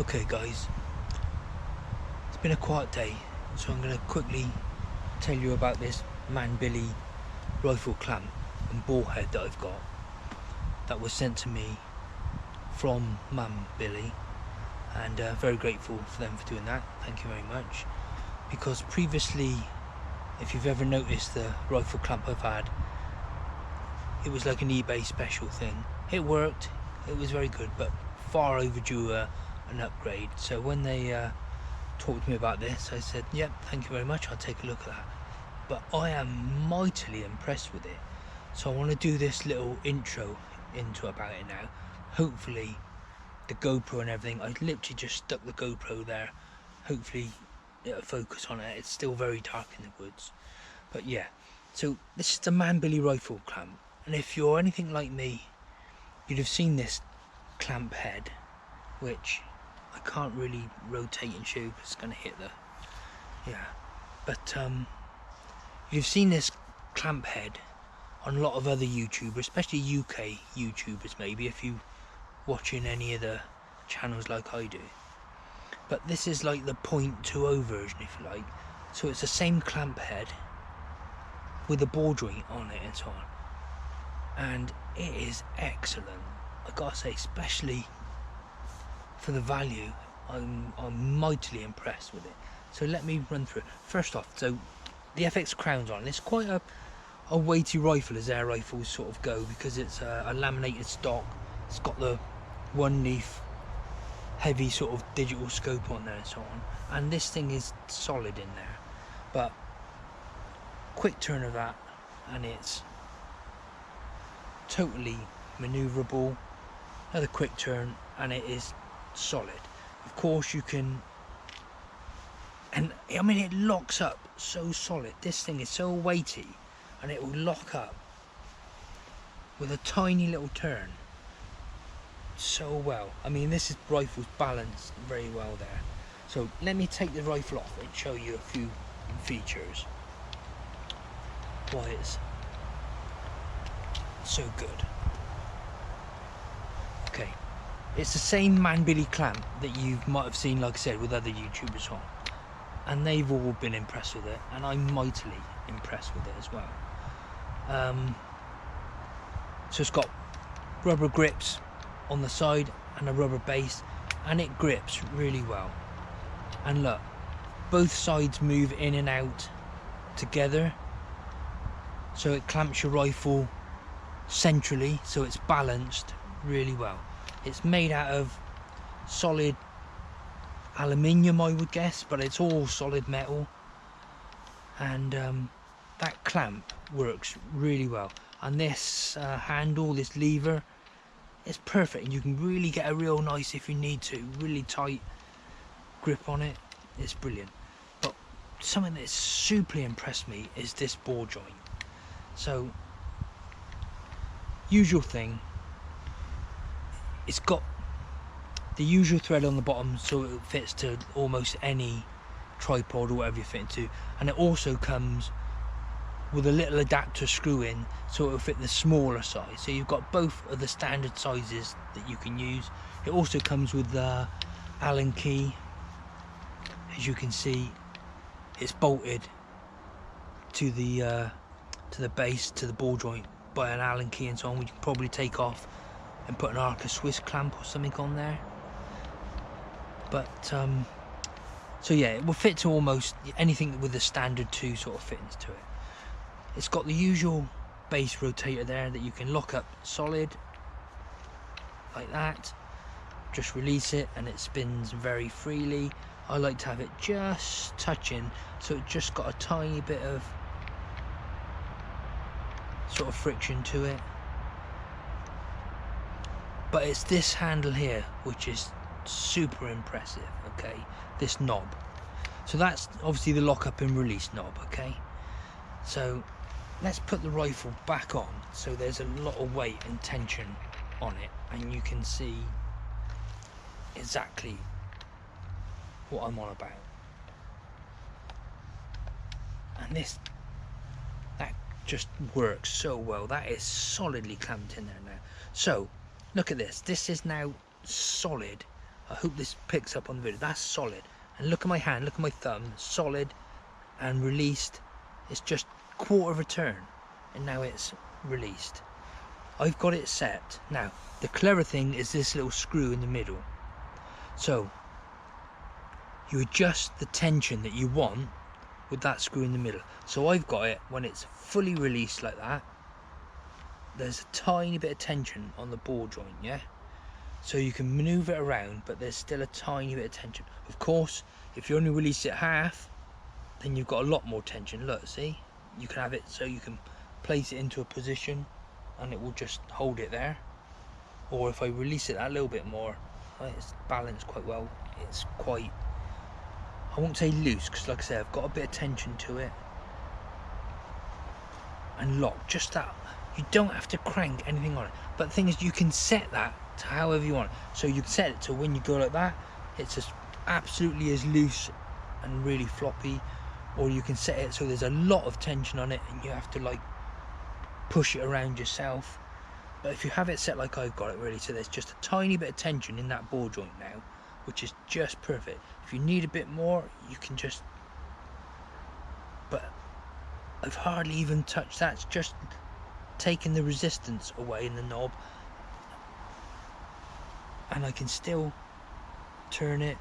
Okay guys, it's been a quiet day, so I'm going to quickly tell you about this Manbily rifle clamp and ball head that I've got that was sent to me from Manbily, and very grateful for them for doing that. Thank you very much. Because previously, if you've ever noticed the rifle clamp I've had, it was like an eBay special thing. It worked, it was very good, but far overdue an upgrade. So when they talked to me about this, I said, yep, thank you very much, I'll take a look at that. But I am mightily impressed with it. So I want to do this little intro into about it now. Hopefully the GoPro and everything, I literally just stuck the GoPro there. Hopefully it'll focus on it. It's still very dark in the woods. But yeah, so this is the Manbily rifle clamp. And if you're anything like me, you'd have seen this clamp head, which I can't really rotate and show because it's going to hit the, but you've seen this clamp head on a lot of other YouTubers, especially UK YouTubers maybe, if you watching any of the channels like I do. But this is like the 0.20 version, if you like. So it's the same clamp head with a ball joint on it and so on, and it is excellent. I gotta say, especially for the value, I'm mightily impressed with it. So let me run through it. First off, so the FX Crown's on. It's quite a weighty rifle as air rifles sort of go, because it's a laminated stock. It's got the one leaf heavy sort of digital scope on there and so on, and this thing is solid in there. But quick turn of that, and it's totally maneuverable. Another quick turn, and it is solid. Of course you can, and I mean, it locks up so solid. This thing is so weighty, and it will lock up with a tiny little turn so well. I mean, this rifle's balanced very well there. So let me take the rifle off and show you a few features why it's so good. Okay, it's the same Manbily clamp that you might have seen, like I said, with other YouTubers on, and they've all been impressed with it, and I'm mightily impressed with it as well. So it's got rubber grips on the side and a rubber base, and it grips really well. And look, both sides move in and out together, so it clamps your rifle centrally, so it's balanced really well. It's made out of solid aluminium, I would guess, but it's all solid metal, and that clamp works really well. And this handle, this lever, it's perfect, and you can really get a real nice, if you need to, really tight grip on it. It's brilliant. But something that's super impressed me is this ball joint. So, usual thing, it's got the usual thread on the bottom, so it fits to almost any tripod or whatever you fit into, and it also comes with a little adapter screw in, so it will fit the smaller size. So you've got both of the standard sizes that you can use. It also comes with the Allen key. As you can see, it's bolted to the base, to the ball joint, by an Allen key and so on, which you can probably take off and put an Arca Swiss clamp or something on there. But so yeah, it will fit to almost anything with the standard 2 sort of fittings to it. It's got the usual base rotator there that you can lock up solid like that. Just release it and it spins very freely. I like to have it just touching, so it just got a tiny bit of sort of friction to it. But it's this handle here which is super impressive. Okay, this knob. So that's obviously the lock up and release knob. Okay, so let's put the rifle back on, so there's a lot of weight and tension on it, and you can see exactly what I'm on about. And that just works so well. That is solidly clamped in there now. So look at this. This is now solid I hope this picks up on the video. That's solid. And look at my hand, look at my thumb, solid and released. It's just quarter of a turn and now it's released. I've got it set. Now the clever thing is this little screw in the middle. So you adjust the tension that you want with that screw in the middle. So I've got it when it's fully released like that. There's a tiny bit of tension on the ball joint, yeah? So you can maneuver it around, but there's still a tiny bit of tension. Of course, if you only release it half, then you've got a lot more tension. Look, see? You can have it so you can place it into a position and it will just hold it there. Or if I release it a little bit more, it's balanced quite well. It's quite, I won't say loose, because like I say, I've got a bit of tension to it. And lock, just that. You don't have to crank anything on it. But the thing is, you can set that to however you want. So you can set it to when you go like that, it's just absolutely as loose and really floppy. Or you can set it so there's a lot of tension on it and you have to like push it around yourself. But if you have it set like I've got it really, so there's just a tiny bit of tension in that ball joint now, which is just perfect. If you need a bit more, you can just, but I've hardly even touched that. It's just taken the resistance away in the knob and I can still turn it,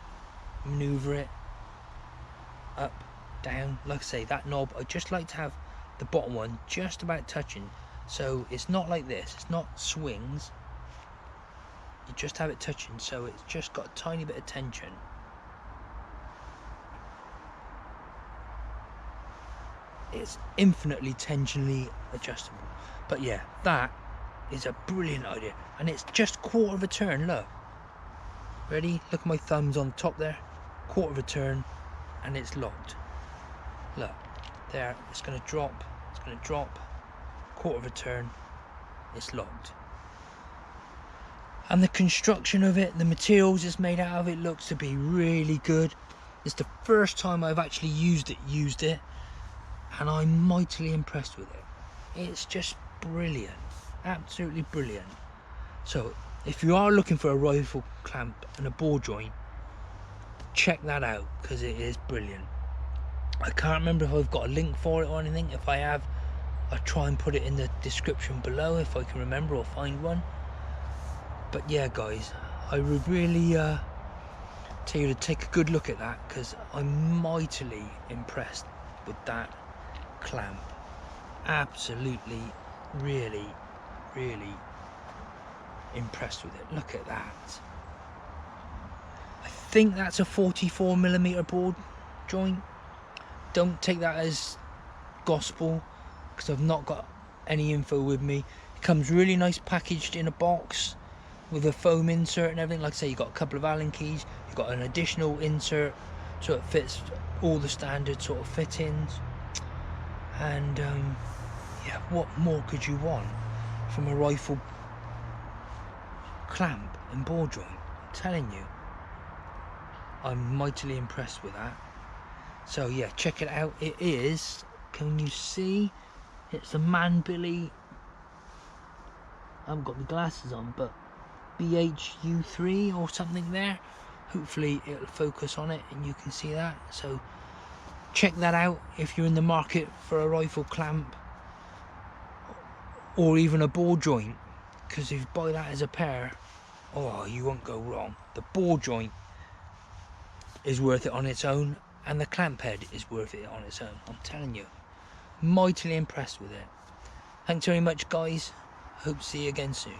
maneuver it up, down. Like I say, that knob, I just like to have the bottom one just about touching, so it's not like this, it's not swings, you just have it touching, so it's just got a tiny bit of tension. It's infinitely tensionally adjustable. But yeah, that is a brilliant idea, and it's just quarter of a turn. Look, ready? Look at my thumbs on top there, quarter of a turn and it's locked. Look there, it's going to drop, it's going to drop, quarter of a turn, it's locked. And the construction of it, the materials it's made out of, it looks to be really good. It's the first time I've actually used it, and I'm mightily impressed with it. It's just brilliant, absolutely brilliant. So if you are looking for a rifle clamp and a ball joint, check that out, because it is brilliant. I can't remember if I've got a link for it or anything. If I have, I'll try and put it in the description below if I can remember or find one. But yeah guys, I would really tell you to take a good look at that, because I'm mightily impressed with that clamp. Absolutely, really impressed with it. Look at that. I think that's a 44mm ball joint. Don't take that as gospel, because I've not got any info with me. It comes really nice packaged in a box with a foam insert and everything. Like I say, you've got a couple of Allen keys, you've got an additional insert so it fits all the standard sort of fittings. And yeah, what more could you want from a rifle clamp and ball joint? I'm telling you, I'm mightily impressed with that. So yeah, check it out. It is, can you see, it's a Manbily, I haven't got the glasses on, but BHU3 or something there. Hopefully it'll focus on it and you can see that. So check that out if you're in the market for a rifle clamp or even a ball joint, because if you buy that as a pair, oh, you won't go wrong. The ball joint is worth it on its own, and the clamp head is worth it on its own. I'm telling you, mightily impressed with it. Thanks very much guys, hope to see you again soon.